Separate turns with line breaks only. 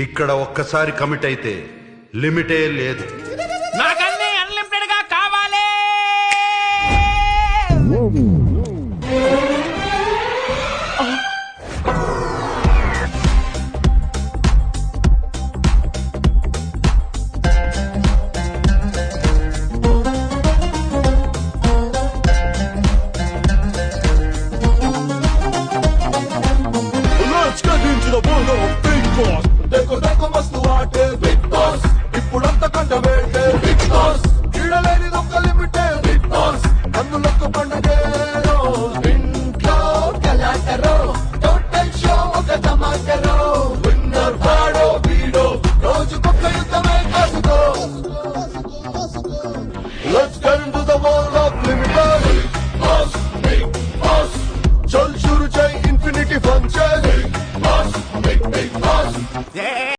ఇక్కడ ఒక్కసారి కమిట్ అయితే లిమిటే లేదు.
నాకన్నీ అన్లిమిటెడ్ గా కావాలి.
Let's get into the world of big boss. Deco must do our